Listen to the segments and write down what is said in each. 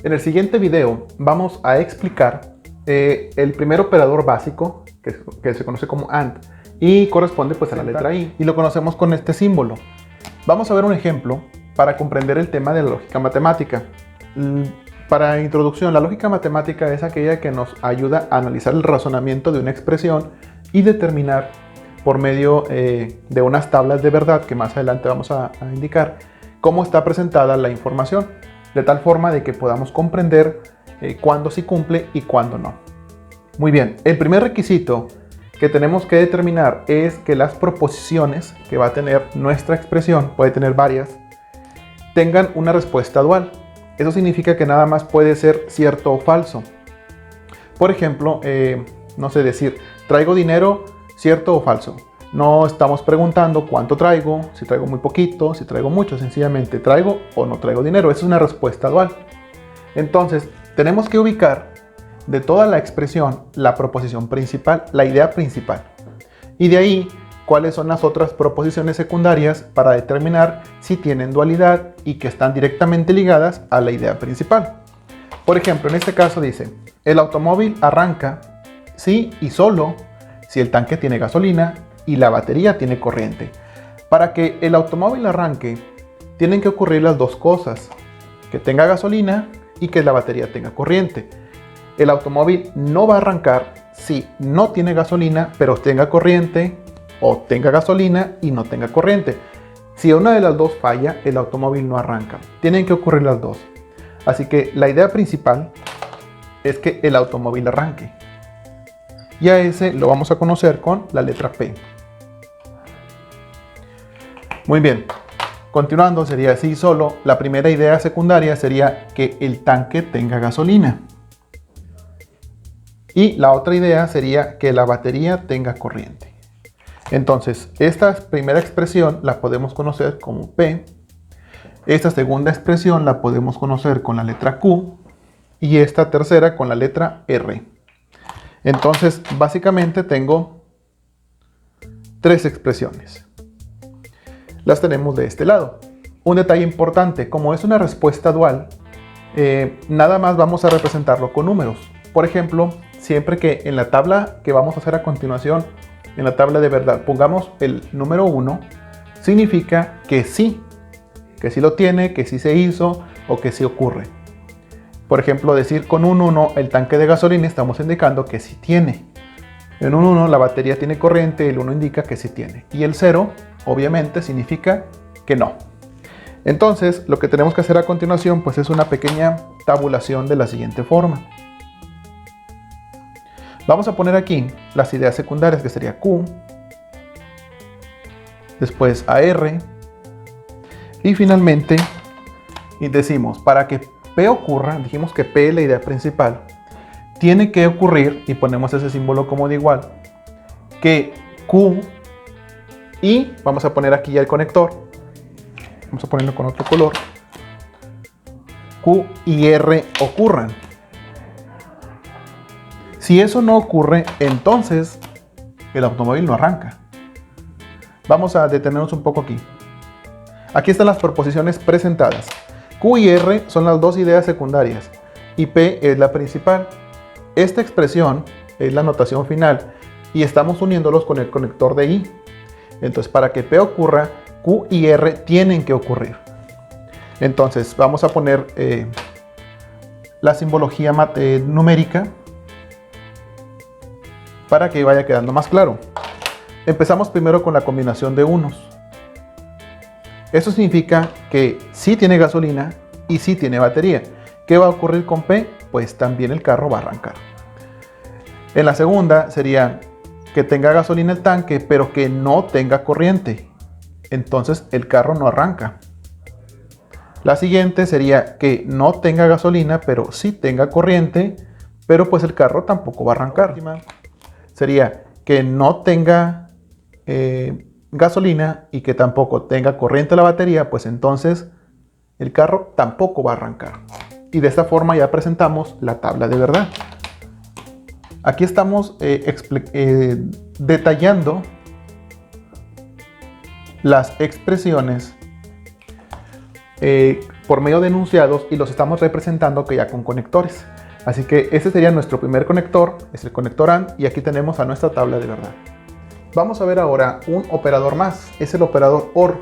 En el siguiente video vamos a explicar el primer operador básico que se conoce como AND y corresponde pues a la letra I y lo conocemos con este símbolo. Vamos a ver un ejemplo para comprender el tema de la lógica matemática. Para introducción, la lógica matemática es aquella que nos ayuda a analizar el razonamiento de una expresión y determinar por medio de unas tablas de verdad que más adelante vamos a indicar cómo está presentada la información, de tal forma de que podamos comprender cuándo sí cumple y cuándo no. Muy bien, el primer requisito que tenemos que determinar es que las proposiciones que va a tener nuestra expresión, puede tener varias, tengan una respuesta dual. Eso significa que nada más puede ser cierto o falso. Por ejemplo, no sé decir, traigo dinero, cierto o falso. No estamos preguntando cuánto traigo, si traigo muy poquito, si traigo mucho, sencillamente traigo o no traigo dinero. Esa es una respuesta dual. Entonces, tenemos que ubicar de toda la expresión la proposición principal, la idea principal. Y de ahí, cuáles son las otras proposiciones secundarias para determinar si tienen dualidad y que están directamente ligadas a la idea principal. Por ejemplo, en este caso dice, el automóvil arranca si y solo si el tanque tiene gasolina y la batería tiene corriente. Para que el automóvil arranque, tienen que ocurrir las dos cosas, que tenga gasolina y que la batería tenga corriente. El automóvil no va a arrancar si no tiene gasolina, pero tenga corriente, o tenga gasolina y no tenga corriente. Si una de las dos falla, el automóvil no arranca. Tienen que ocurrir las dos. Así que la idea principal es que el automóvil arranque. Y a ese lo vamos a conocer con la letra P. Muy bien. Continuando, sería así solo. La primera idea secundaria sería que el tanque tenga gasolina. Y la otra idea sería que la batería tenga corriente. Entonces, esta primera expresión la podemos conocer como P. Esta segunda expresión la podemos conocer con la letra Q. Y esta tercera con la letra R. Entonces, básicamente tengo tres expresiones. Las tenemos de este lado. Un detalle importante, como es una respuesta dual, nada más vamos a representarlo con números. Por ejemplo, siempre que en la tabla que vamos a hacer a continuación, en la tabla de verdad, pongamos el número 1, significa que sí lo tiene, que sí se hizo o que sí ocurre. Por ejemplo, decir con un 1 el tanque de gasolina, estamos indicando que sí tiene. En un 1 la batería tiene corriente, el 1 indica que sí tiene. Y el 0, obviamente, significa que no. Entonces, lo que tenemos que hacer a continuación pues es una pequeña tabulación de la siguiente forma. Vamos a poner aquí las ideas secundarias, que sería Q, después AR, y finalmente decimos, para que P ocurra, dijimos que P es la idea principal, tiene que ocurrir, y ponemos ese símbolo como de igual, que Q y, vamos a poner aquí ya el conector, vamos a ponerlo con otro color, Q y R ocurran. Si eso no ocurre, entonces el automóvil no arranca. Vamos a detenernos un poco aquí. Aquí están las proposiciones presentadas. Q y R son las dos ideas secundarias y P es la principal. Esta expresión es la notación final y estamos uniéndolos con el conector de I. Entonces, para que P ocurra, Q y R tienen que ocurrir. Entonces, vamos a poner la simbología numérica para que vaya quedando más claro. Empezamos primero con la combinación de unos. Eso significa que sí tiene gasolina y sí tiene batería. ¿Qué va a ocurrir con P? Pues también el carro va a arrancar. En la segunda sería que tenga gasolina el tanque, pero que no tenga corriente. Entonces el carro no arranca. La siguiente sería que no tenga gasolina, pero sí tenga corriente, pero pues el carro tampoco va a arrancar. Sería que no tenga gasolina y que tampoco tenga corriente la batería, pues entonces el carro tampoco va a arrancar. Y de esta forma ya presentamos la tabla de verdad. Aquí estamos detallando las expresiones por medio de enunciados y los estamos representando que ya con conectores. Así que este sería nuestro primer conector, es el conector AND, y aquí tenemos a nuestra tabla de verdad. Vamos a ver ahora un operador más, es el operador OR,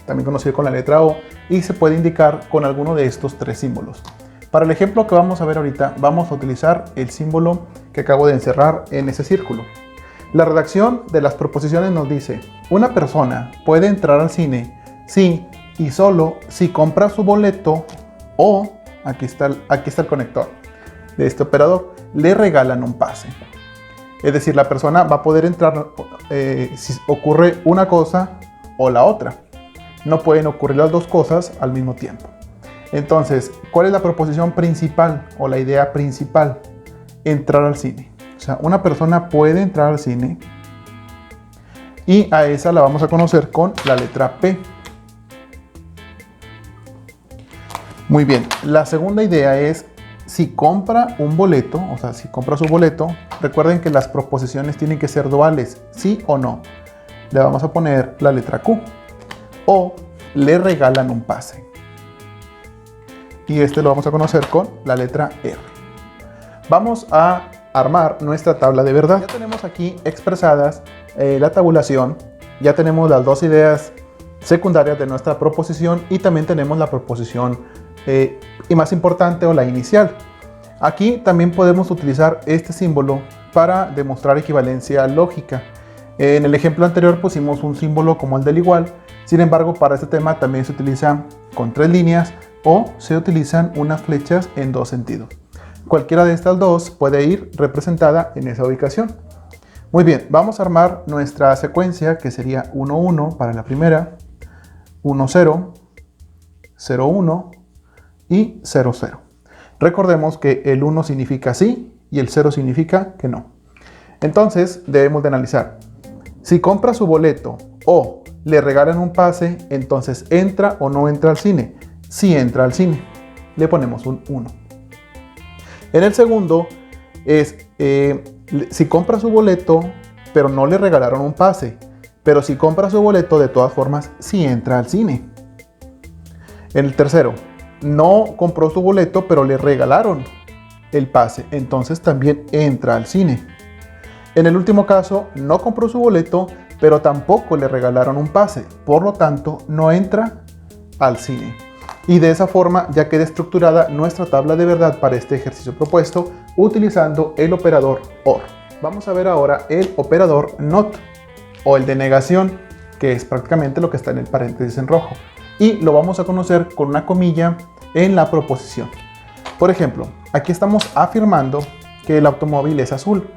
también conocido con la letra O, y se puede indicar con alguno de estos tres símbolos. Para el ejemplo que vamos a ver ahorita, vamos a utilizar el símbolo que acabo de encerrar en ese círculo. La redacción de las proposiciones nos dice: una persona puede entrar al cine si y solo si compra su boleto o, aquí está el conector de este operador, le regalan un pase. Es decir, la persona va a poder entrar si ocurre una cosa o la otra. No pueden ocurrir las dos cosas al mismo tiempo. Entonces, ¿cuál es la proposición principal o la idea principal? Entrar al cine. O sea, una persona puede entrar al cine y a esa la vamos a conocer con la letra P. Muy bien, la segunda idea es si compra un boleto, o sea, si compra su boleto, recuerden que las proposiciones tienen que ser duales, sí o no. Le vamos a poner la letra Q. O le regalan un pase. Y este lo vamos a conocer con la letra R. Vamos a armar nuestra tabla de verdad. Ya tenemos aquí expresadas la tabulación, ya tenemos las dos ideas secundarias de nuestra proposición y también tenemos la proposición y más importante, o la inicial. Aquí también podemos utilizar este símbolo para demostrar equivalencia lógica. En el ejemplo anterior pusimos un símbolo como el del igual, sin embargo para este tema también se utiliza con tres líneas o se utilizan unas flechas en dos sentidos. Cualquiera de estas dos puede ir representada en esa ubicación. Muy bien, vamos a armar nuestra secuencia que sería 1, 1 para la primera, 1, 0, 0, 1 y 0, 0. Recordemos que el 1 significa sí y el 0 significa que no. Entonces debemos de analizar. Si compra su boleto o le regalan un pase, entonces ¿entra o no entra al cine? Si entra al cine, le ponemos un 1. En el segundo es si compra su boleto pero no le regalaron un pase, pero si compra su boleto de todas formas sí entra al cine. En el tercero, no compró su boleto pero le regalaron el pase, entonces también entra al cine. En el último caso, no compró su boleto pero tampoco le regalaron un pase, por lo tanto no entra al cine. Y de esa forma ya queda estructurada nuestra tabla de verdad para este ejercicio propuesto utilizando el operador OR. Vamos a ver ahora el operador NOT o el de negación, que es prácticamente lo que está en el paréntesis en rojo. Y lo vamos a conocer con una comilla en la proposición. Por ejemplo, aquí estamos afirmando que el automóvil es azul.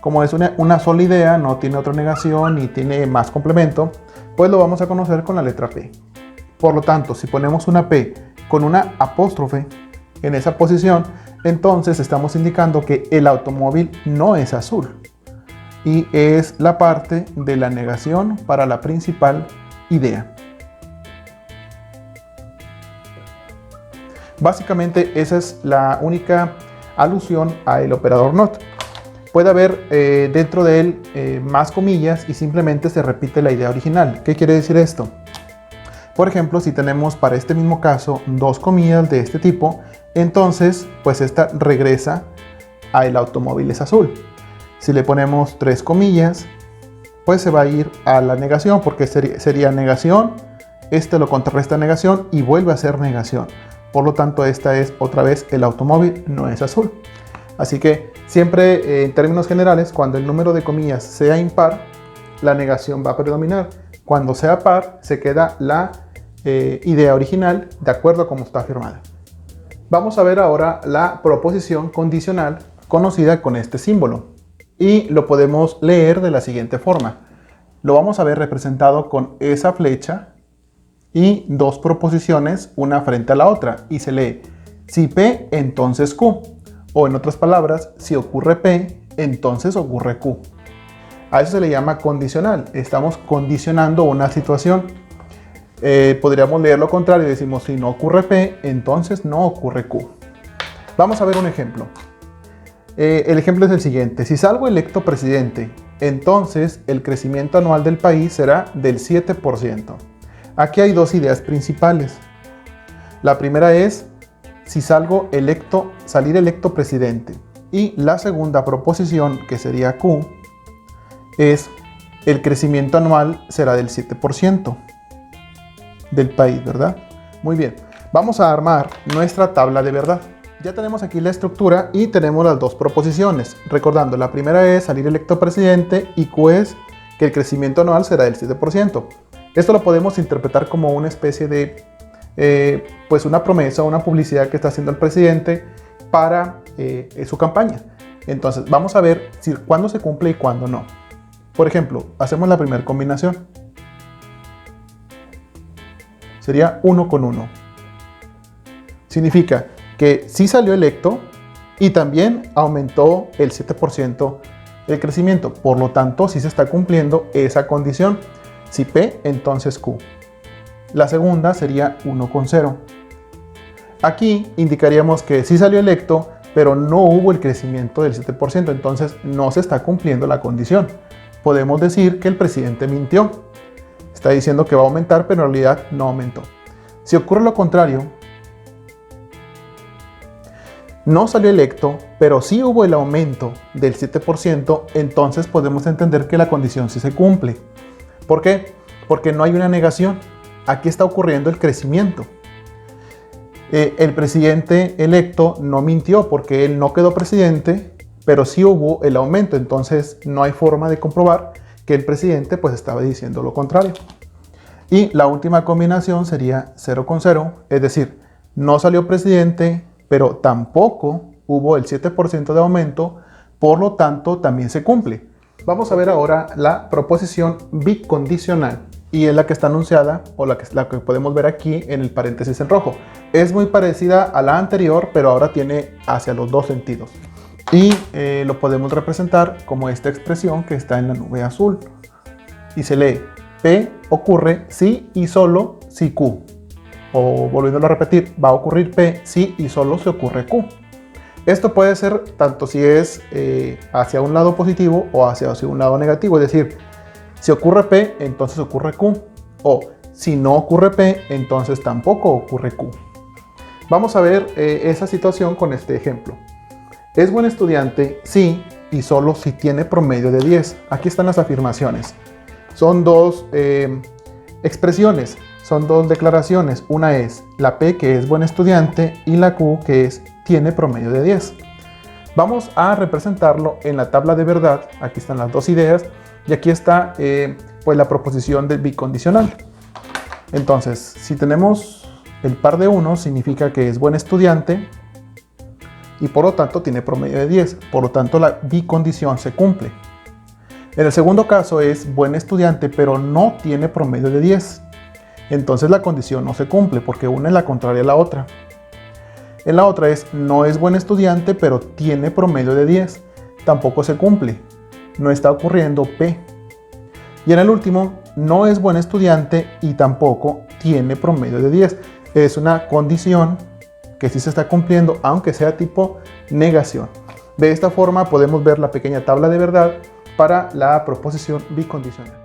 Como es una sola idea, no tiene otra negación ni tiene más complemento, pues lo vamos a conocer con la letra P. Por lo tanto, si ponemos una P con una apóstrofe en esa posición, entonces estamos indicando que el automóvil no es azul. Y es la parte de la negación para la principal idea. Básicamente esa es la única alusión al operador NOT. Puede haber dentro de él más comillas y simplemente se repite la idea original. ¿Qué quiere decir esto? Por ejemplo, si tenemos para este mismo caso dos comillas de este tipo, entonces pues esta regresa a el automóvil es azul. Si le ponemos tres comillas, pues se va a ir a la negación, porque sería negación, este lo contrarresta a negación y vuelve a ser negación. Por lo tanto, esta es otra vez el automóvil no es azul. Así que siempre en términos generales, cuando el número de comillas sea impar, la negación va a predominar. Cuando sea par, se queda la idea original de acuerdo a cómo está afirmada. Vamos a ver ahora la proposición condicional conocida con este símbolo y lo podemos leer de la siguiente forma. Lo vamos a ver representado con esa flecha y dos proposiciones una frente a la otra y se lee si P entonces Q, o en otras palabras, si ocurre P entonces ocurre Q. A eso se le llama condicional. Estamos condicionando una situación. Podríamos leer lo contrario y decimos si no ocurre P, entonces no ocurre Q. Vamos a ver un ejemplo. El ejemplo es el siguiente. Si salgo electo presidente, entonces el crecimiento anual del país será del 7%. Aquí hay dos ideas principales. La primera es si salir electo presidente. Y la segunda proposición, que sería Q, es el crecimiento anual será del 7% del país, ¿verdad? Muy bien, vamos a armar nuestra tabla de verdad. Ya tenemos aquí la estructura y tenemos las dos proposiciones. Recordando, la primera es salir electo presidente y Q es que el crecimiento anual será del 7%. Esto lo podemos interpretar como una especie de, pues una promesa, una publicidad que está haciendo el presidente para su campaña. Entonces, vamos a ver cuándo se cumple y cuándo no. Por ejemplo, hacemos la primera combinación. Sería 1 con 1. Significa que sí salió electo y también aumentó el 7% el crecimiento. Por lo tanto, sí se está cumpliendo esa condición. Si P, entonces Q. La segunda sería 1 con 0. Aquí indicaríamos que sí salió electo, pero no hubo el crecimiento del 7%. Entonces no se está cumpliendo la condición. Podemos decir que el presidente mintió. Está diciendo que va a aumentar, pero en realidad no aumentó. Si ocurre lo contrario, no salió electo, pero sí hubo el aumento del 7%, entonces podemos entender que la condición sí se cumple. ¿Por qué? Porque no hay una negación. Aquí está ocurriendo el crecimiento. El presidente electo no mintió porque él no quedó presidente, pero sí hubo el aumento, entonces no hay forma de comprobar que el presidente pues estaba diciendo lo contrario. Y la última combinación sería 0 con 0, es decir, no salió presidente, pero tampoco hubo el 7% de aumento, por lo tanto también se cumple. Vamos a ver ahora la proposición bicondicional y es la que está anunciada o la que podemos ver aquí en el paréntesis en rojo. Es muy parecida a la anterior, pero ahora tiene hacia los dos sentidos. Y lo podemos representar como esta expresión que está en la nube azul. Y se lee, P ocurre si y solo si Q. O volviéndolo a repetir, va a ocurrir P si y solo se ocurre Q. Esto puede ser tanto si es hacia un lado positivo o hacia un lado negativo. Es decir, si ocurre P, entonces ocurre Q. O si no ocurre P, entonces tampoco ocurre Q. Vamos a ver esa situación con este ejemplo. Es buen estudiante si y solo si tiene promedio de 10. Aquí están las afirmaciones. Son dos expresiones, son dos declaraciones. Una es la P, que es buen estudiante, y la Q, que es tiene promedio de 10. Vamos a representarlo en la tabla de verdad. Aquí están las dos ideas y aquí está pues la proposición del bicondicional. Entonces, si tenemos el par de 1, significa que es buen estudiante y por lo tanto tiene promedio de 10. Por lo tanto, la bicondición se cumple. En el segundo caso es buen estudiante, pero no tiene promedio de 10. Entonces la condición no se cumple porque una es la contraria a la otra. En la otra es no es buen estudiante, pero tiene promedio de 10. Tampoco se cumple. No está ocurriendo P. Y en el último, no es buen estudiante y tampoco tiene promedio de 10. Es una condición que sí se está cumpliendo, aunque sea tipo negación. De esta forma podemos ver la pequeña tabla de verdad para la proposición bicondicional.